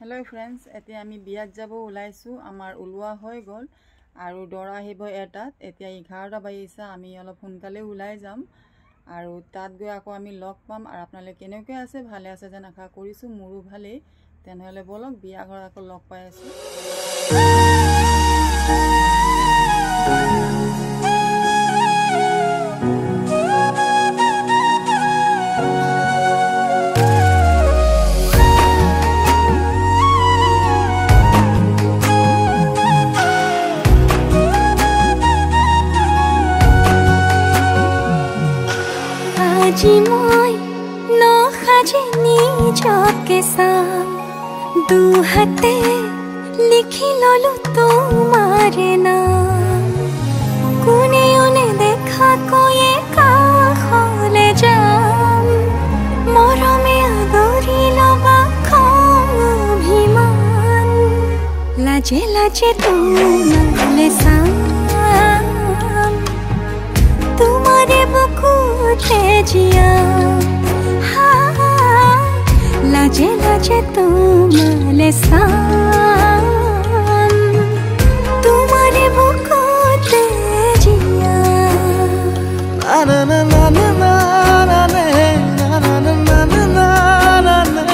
Hello friends, एतिया आमी बियात जाबो उलाइसु। आमार उलुआ होय गल आरु दरा हिबो एटात। एतिया 11टा बाजिছে। आमी अलप हुनकाले उলাই जाम आरु तात गय आको आमी लग पाम। आरु आपनाले केनेके आछे, भाले आछे जेन आशा करिसु। मोरु भाले। तेनहले बोलक बिया घर आको लग पाइ आछु। আজি মই নখাজে নিজকে চাম, দুহাতে লিখি ললো তোমাৰ নাম। কোনেও নেদেখা কৈয়ে কাষলে যাম, মৰমে আদৰি লবা খং অভিমান। লাজে লাজে তোমালে চাম, तुम्हारे बुकुटे जिया। लाजे लाजे तुम्हारे साम, तुम्हारे बुकुटे जिया। ना ना ना ना ना ना ना ना ना ना ना ना ना।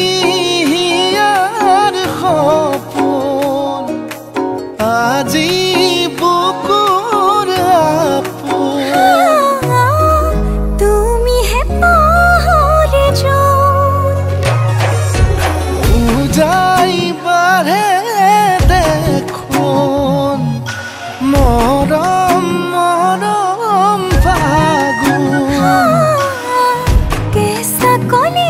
দুটিয়ার সপোন আজি বুকুর আপন, তুমি হে পাহরে যোন উজাই বাঢ়ে দেখোন। মরম মরম ফাগুন কেসা কলি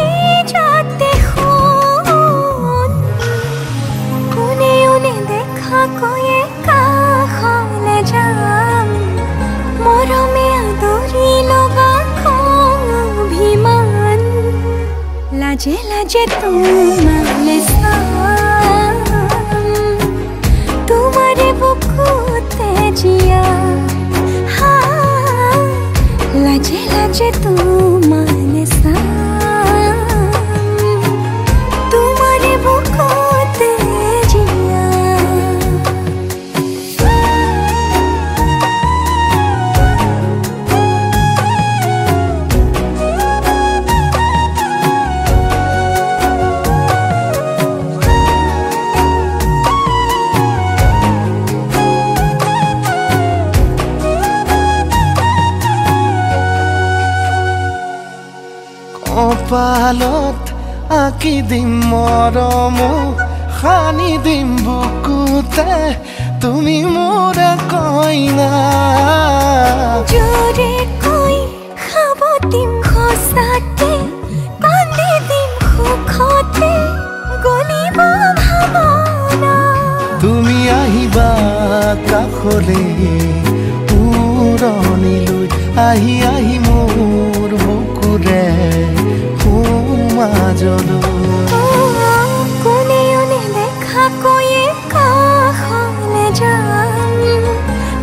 কয়ে কাষলে যাম, মৰমে আদৰি লবা খং অভিমান। লাজে লাজে তোমালে চাম, তোমাৰে বুকুতে জিয়া। লাজে লাজে তোমালে চাম, তোমাৰে বুকুতে জিয়া। কপালত আঁকি দিম মৰম, সানি দিম বুকুতে তুমি মোৰ কইনা। জোৰে কৈ খাব দিম সঁচাকে, কান্দি দিম সুখতে গলিব ভাৱনা। তুমি আহিবা কাষলে উৰণিলৈ, আহি আহি মোৰ বুকুৰে কোনেও নেদেখা কৈয়ে কাষলে যাম,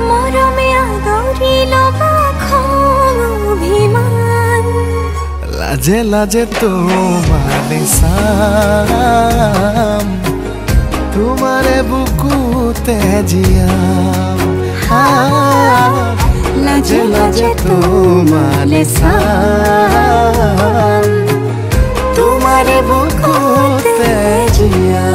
মৰমে আদৰি লবা খং অভিমান। লাজে লাজে তোমালে চাম, তোমাৰে বুকুতে জিয়াম। লাজে লাজে তোমালে চাম, तुम्हारे बुकुते जिया।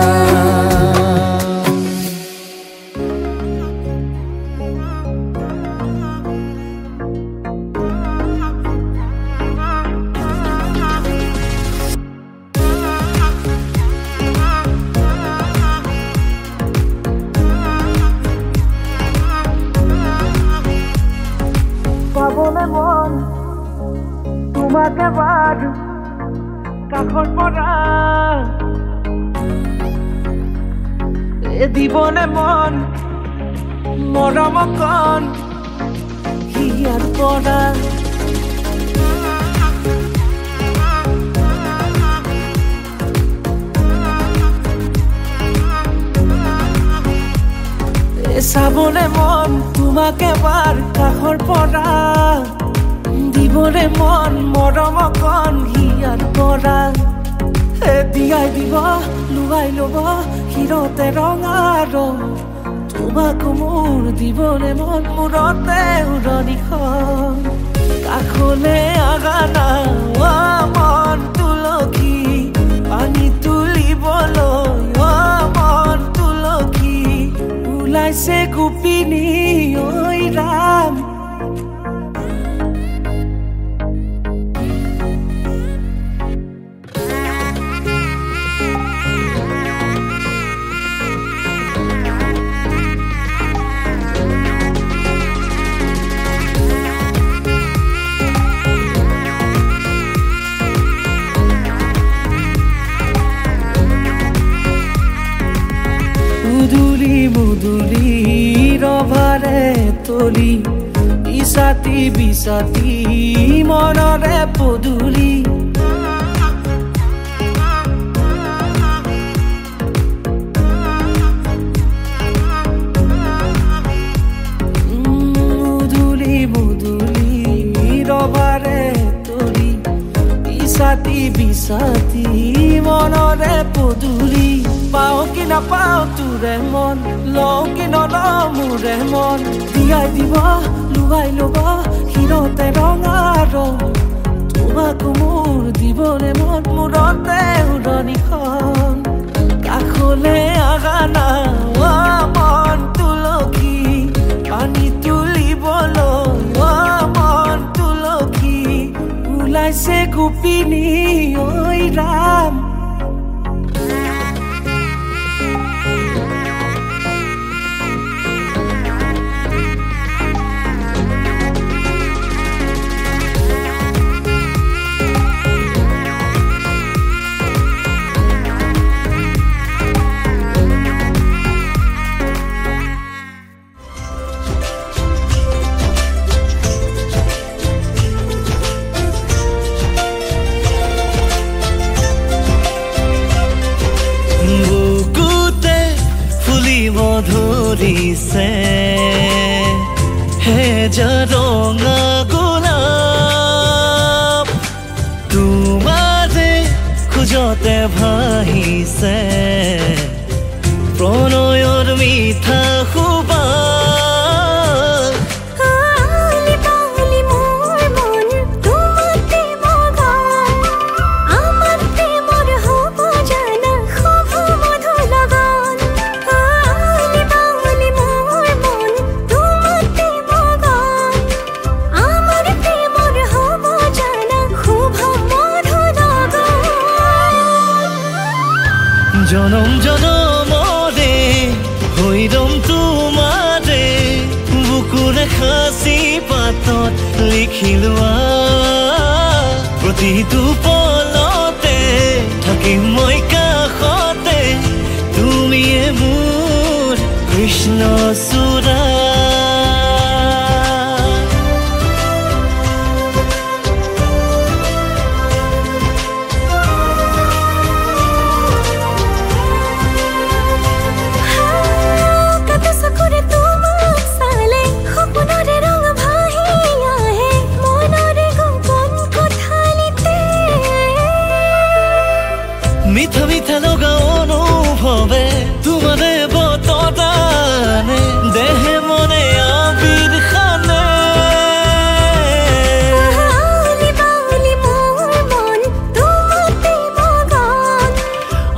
পাবলে মন তোমাকে বাদ কাষৰ পৰা দিবনে মন মৰম কণ হিয়াৰ পৰা চাবলে মন তোমাক এবাৰ কাষৰ পৰা দিবলে মন মৰম কণ হিয়াৰ পৰা দিয়াই দিব লুৱাই ল'ব হিৰতে ৰঙা ৰং তোমাক মোৰ দিবলে মন মূৰতে উৰণিখন কাষলে আগানা মন তুলসী পানী তুলিবলৈ মন তুলসী ওলাইছে গোপিনী ঐ ৰাম মুদুলি ৰভাৰে তলি বিছাতি বিছাতি মনৰে পদুলি মুদুলি মুদুলি ৰভাৰে তলি বিছাতি বিছাতি মনৰে পদুলি পাও কি নাপাও তোৰে মন লও কি নলও মোৰে মন দিয়াই দিব লুৱাই ল'ব হিৰতে ৰঙা ৰং তোমাক মোৰ দিবলে মন মূৰতে উৰণিখন কাষলে আগানা মন তুলসী পানী তুলিবলৈ মন তুলসী ওলাইছে গোপিনী ঐ ৰাম ধৰিছে হে ৰঙা গোলাপ তোমাৰে খোজতে ভাহিছে প্ৰণয়ৰ মিঠা সুবাস জনম জনমৰে হৈৰম তোমাৰে বুকুৰে সাঁচি পাতত লিখি লোৱা প্ৰতিটো পলতে থাকিম মই কাষতে তুমিয়ে মোৰ কৃষ্ণ চূড়া মিঠা মিঠা লগা অনুভৱে তোমাৰে বতদানে দেহে মনে আবিৰ খানে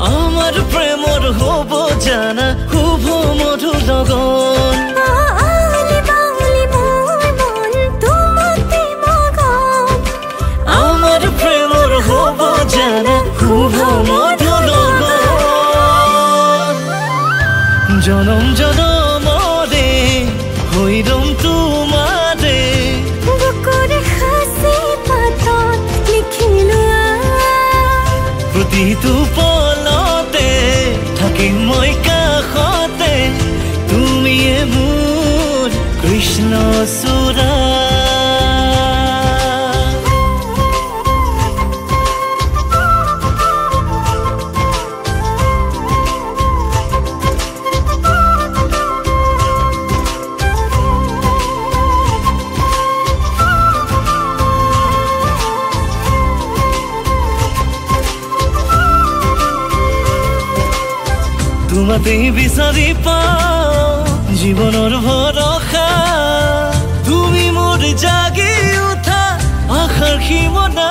আমাৰ প্ৰেমৰ হ'ব জানা শুভ মধুৰ লগন আমাৰ প্ৰেমৰ হ'ব জানা শুভ জনম জনমৰে হৈৰম তোমাৰে বুকুৰে সাঁচি পাতত লিখি লোৱা প্ৰতিটো পলতে থাকিম মই কাষতে তুমিয়ে মোৰ কৃষ্ণ চূড়া তোমাতেই বিচাৰি পাওঁ জীৱনৰ ভৰসা তুমি মোৰ জাগি উঠা আশাৰ সীমনা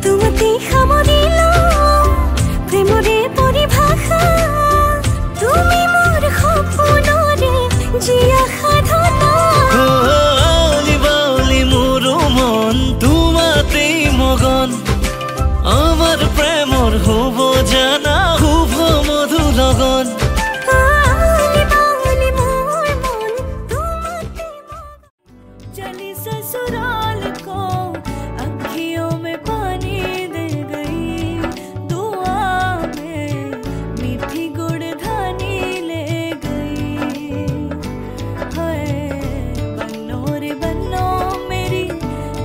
তোমাতেই সামৰি লওঁ প্ৰেমৰে পৰিভাষা তুমি মোৰ সপোনৰে জীয়া সাধনা লিবালি মোৰ মন তোমাতেই মগন আমাৰ প্ৰেমৰ হ'ব জানা শুভ মধু লগন चली ससुराल को अखियों में पानी दे गई दुआ में मीठी गुड़धानी ले गई हाय बन्नो रे बन्नो मेरी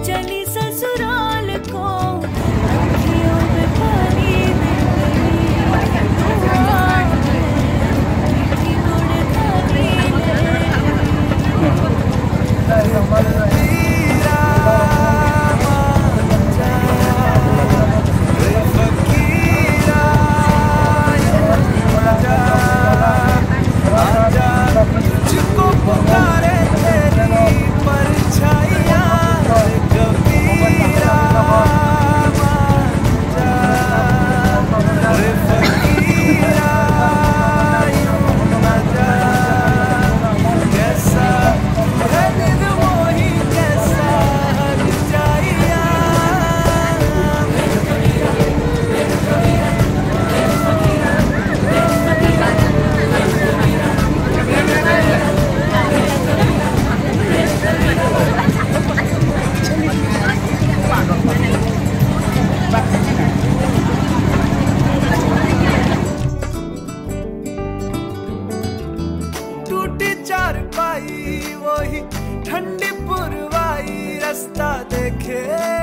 चली ससुराल को अखियों में पानी दे गई दुआ में मीठी गुड़धानी ले वही ठंडी पुरवाई रास्ता देखे